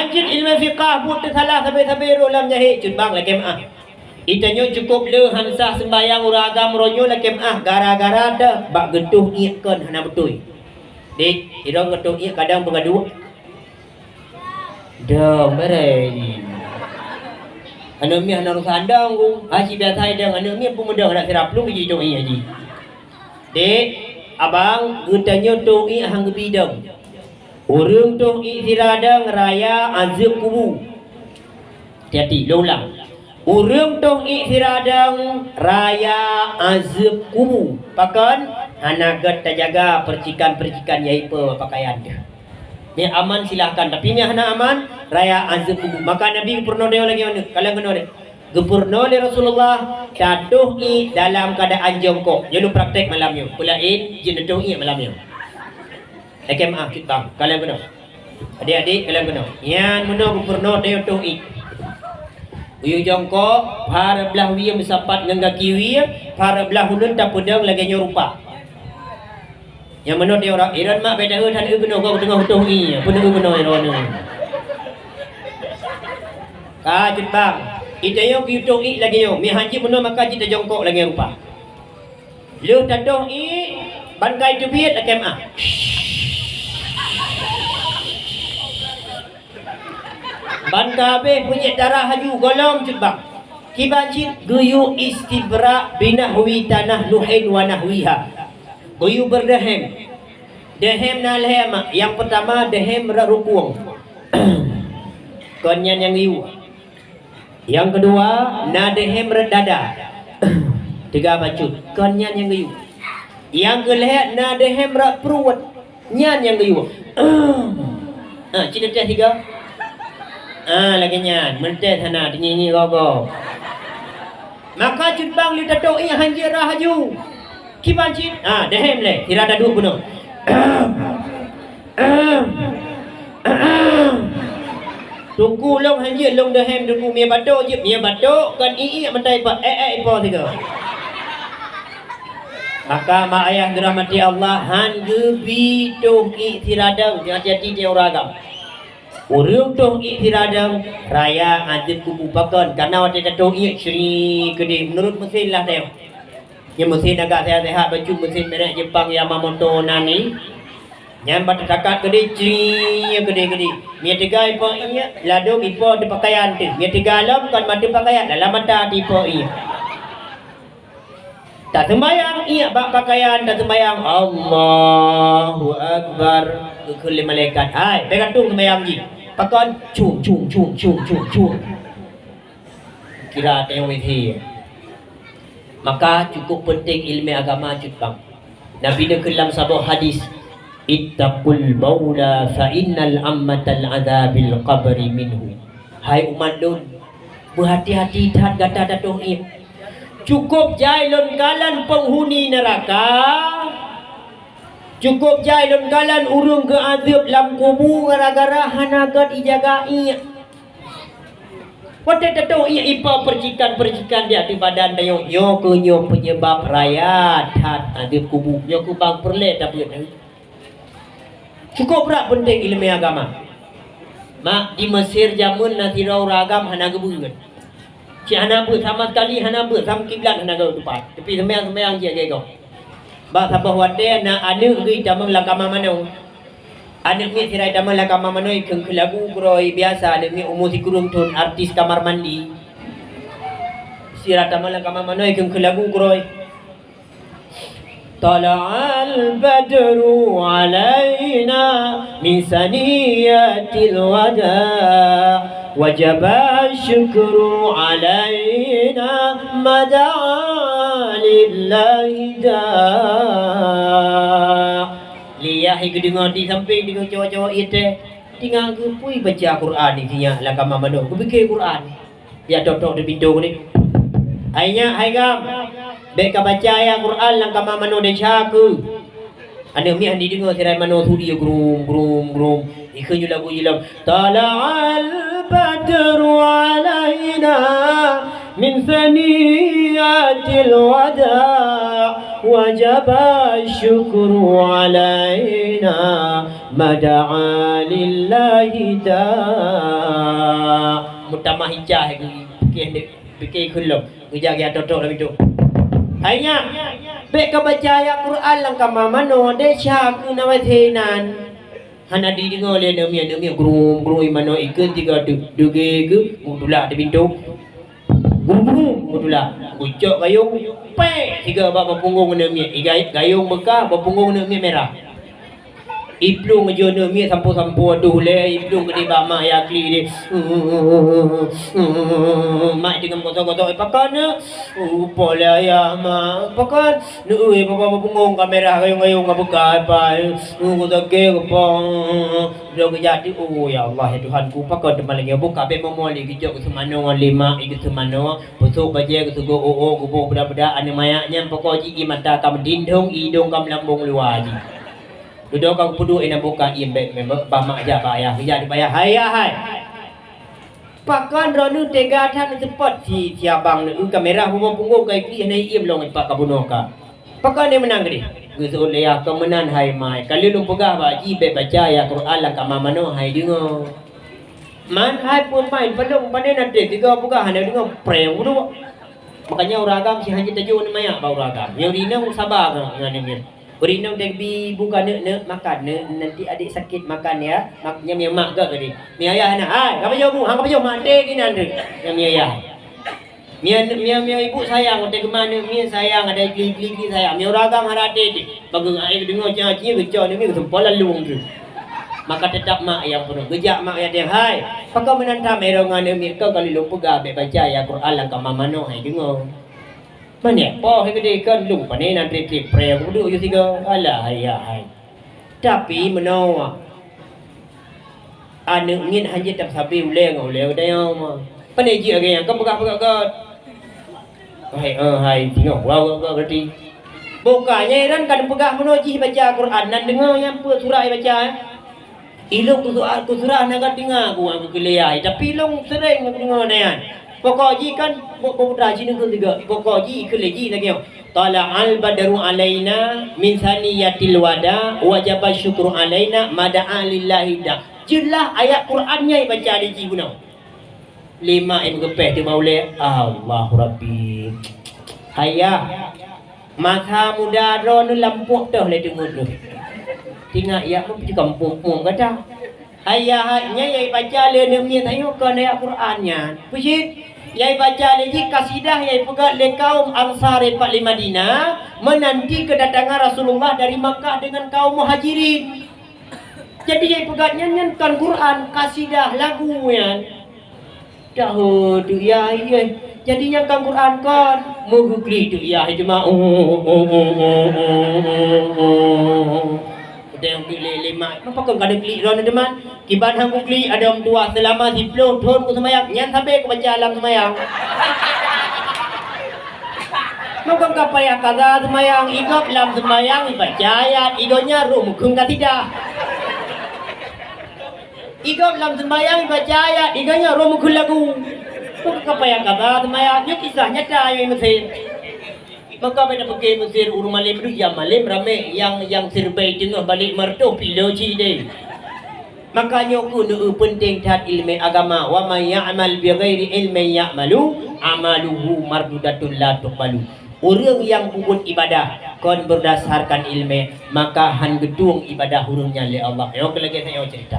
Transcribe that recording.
Hajit ilmu fiqah pun tersalah sampai-sampai rolam jahit cut bang lah kemah. Itanya cukup le hansah sembayang uragam ronyo lah kemah gara-gara dah bak getuh ikan hana betul. Dik, irong getuh ik kadang bergaduh. Dah berai. Anak mi hana rusandang ku. Haji biasa dah anak mi pun mudah nak serap lu pergi getuh ik haji. Dik, abang getanya tuh ik hang bidang. Orang tu iktiradang raya azab kubu. Hati-hati, ulang. Orang tu iktiradang raya azab kubu. Pakan hanagat terjaga percikan-percikan yaipa pakaian dia. Ni aman silahkan, tapi ni hana aman raya azab kubu. Maka Nabi pernah dia lagi mana? Kalian kena dia. Gempurna oleh Rasulullah taduh i dalam keadaan jongkok. Jangan praktek malamnya. Pulain jenuh i malamnya. KMA kita kalian kena. Adik-adik kalian kena. Yang mana gubernur dia tu ik. Uyu jongkok, para belah wiya bersapat dengan kaki wiya, para belah hulun tak pedang lagi nyorupa. Yang mana dia orang Iran mak beda tan kena kau tengah tu i. Pun kena Iran ni. Ka cipang. Kita yo ki tu ik lagi yo. Mi haji benar maka kita jongkok lagi rupa. Lu tadoh i bangkai jubit KMA. Ban kabeh punya darah haju golong jebak. Kibancit guyu istibra binahwi tanah nuhin wa nahwiha. Guyu berdehem. Dehem nalhem. Yang pertama dehem rukung. Konyan yang guyu. Yang kedua nadehem redada. Tiga bacut. Konyan yang guyu. Yang kelihatan nadehem perut. Nyan yang guyu. Cina tiga. Lagi nyan, mentet hana dinyi gogo. Maka cutbang li tato i hanjir rahaju. Kibancit, dehem le, tirada duk bunuh. Tuku long hanjir long dehem tuku mia bato je, mia bato kan i mentai pa ipo tiga. Maka mak ayah dirahmati Allah hangebi tuh i tirada hati-hati dia uragam. Orang tu iktiradang raya azab kubu pakan karena waktu tu ia Sri kedi menurut mesin lah dia. Yang mesin agak sehat-sehat baju mesin merek Jepang Yamamoto nani. Yang batu takat kedi Sri kedi. Mia tiga ipo ia ladung ipo di pakaian tu. Mia tiga alam kan mati pakaian dalam mata ipo ia. Tak sembayang ia bak pakaian tak sembayang Allahu Akbar kulli malaikat. Hai pegatung sembayang ji. Pakan cung. Kira tengok withi. Maka cukup penting ilmu agama cutbang. Nabi dia kelam sabuk hadis. Ittaqul maula fa innal ammatal azabil qabri minhu. Hai umat dun, berhati-hati taat gata datung i. Cukup jailun kalan penghuni neraka. Cukup jailun kalan urung ke azab lam kubur gara-gara hanagat ijagai. Waktu itu ia ipa percikan-percikan dia di badan dia yo ke yo penyebab raya tat azab kubur. Yo ku bang perle tapi cukup berat penting ilmu agama. Mak di Mesir jamun nanti rau ragam hana gebungan. Si hana ber sama sekali hana ber sam kiblat hana gau tepat. Tapi sembahyang je gego. Ba sabah wade na anu gei tamang lakama mano. Anu mi sirai tamang lakama mano ikeng lagu groi biasa anu mi umur sikurung tun artis kamar mandi. Sirai tamang lakama mano ikeng lagu groi. Tala'al badru alaina min saniyatil wada' wajaba syukru alaina mada'a lillahi da' liyah ikut dengar di samping dengan cowok-cowok itu tinggal ke pui baca Quran ni sinya lah kama mano ku fikir Quran ya tok-tok di pintu ni ainya ai gam baik ka baca ya Quran lang kama mano de chaku ane mi andi dengar sirai mano tu dia grum ikut lagu ilam tala'al badru alaina min saniyatil wada' wajaba syukru alaina mada'a lillahi ta mutamah hijah fikir kulum ngejaga totok dah itu hanya bek ka baca ayat Quran lang ka mamano de syak na wathenan hana di dengar le nemia guru imano ikut tiga duge ke mudula de pintu guru mudula ucok gayung pe tiga bab punggung nemia gayung Mekah punggung nemia merah Iplung ngejono mi sampo-sampo aduh le iplung gede ba mak ya kli dia. Mak dengan kotor-kotor pakan pola ya mak pakan oi papa punggung kamera gayung-gayung buka apa ko tage ko do jadi oh ya Allah ya Tuhanku pakan demal lagi buka be momoli gijok ke semano lima ke semano pusuk baje ke sugo gubo beda-beda ane mayaknya pokok ji mata kam dindong idong kam lambung luar ji duduk kau pudu ina buka imbe memang bama aja bayar jadi bayar hai pakan ronu tega than cepat si abang nu kamera humo punggung kai kli nai im long pak kabunoka pakan dia menang gede gusul ya kemenan hai mai kali lu pegah ba ji be baca ya Quran la kamamano hai dengo man hai pun main pelung pada nanti tiga pegah hanya dengo preu tu makanya uragam si haji tajun maya ba uragam yang dina sabar dengan ni Berinang debi bukan nak makan nanti adik sakit makan ya maknya mi mak ke tadi mi ayah nak hai apa jauh hang apa jauh mate ki nanti yang mi ayah mi ibu sayang te ke mana mi sayang ada kli sayang mi uragam harate di bagus ai dengar caci gecok ni mi sempol lalung tu maka tetap mak yang penuh gejak mak yang dia hai pakau menantam erongan mi kau kali lu pegah baca ya Quran lang ka mamano hai dengar mana po gede kan lu pane nanti trip prayer kudu yo tiga alah ya hai tapi menawa anu ngin hanje tak sabi uleng dah ma pane ji age yang kau pegah ke hai tengok wow berarti bukanya kan pegah menuji baca Quran dan dengar yang surah baca ilung tu surah nak dengar aku kelihai tapi ilung sering dengar nayan pokok ji kan putra ji nunggu tiga pokok ji keleji lagi tala al badru alaina min saniyatil wada wajib syukru alaina mada'a lillahi da jelah ayat Qurannya baca di ji guna lima ibu gepeh di maule Allah Rabbi hayah masa muda ron lampuk dah le dengut tu tinggal ya pun di kampung pun kata ayahnya yang baca le nemnya tengok kan ayat Qurannya puji yang baca lagi kasidah yang pegat le kaum Ansar Pak di Madinah menanti kedatangan Rasulullah dari Makkah dengan kaum Muhajirin. Jadi yang pegat nyanyikan Quran kasidah lagu yang dah tu ya iya. Jadi nyanyikan Quran kan mugukli tu ya cuma yang pilih lima apa kau kada klik ron teman kibat hang klik ada orang tua selama 10 tahun ku semayang nyan sampai ku baca alam semayang maka kau ya kaza semayang igop lam semayang baca ayat igonya rum kung ka tidak igop lam semayang baca ayat igonya rum kung lagu maka kau ya kaza semayang ni kisah nyata yang Mesir maka pada pergi Mesir urung malam tu yang malam ramai yang serbai tengah balik mertuh piloji deh makanya aku penting tat ilmu agama wa may ya'mal bi ghairi ilmin ya'malu amaluhu mardudatun la tuqbalu orang yang buat ibadah kon berdasarkan ilmu maka han gedung ibadah hurungnya oleh Allah yo lagi saya cerita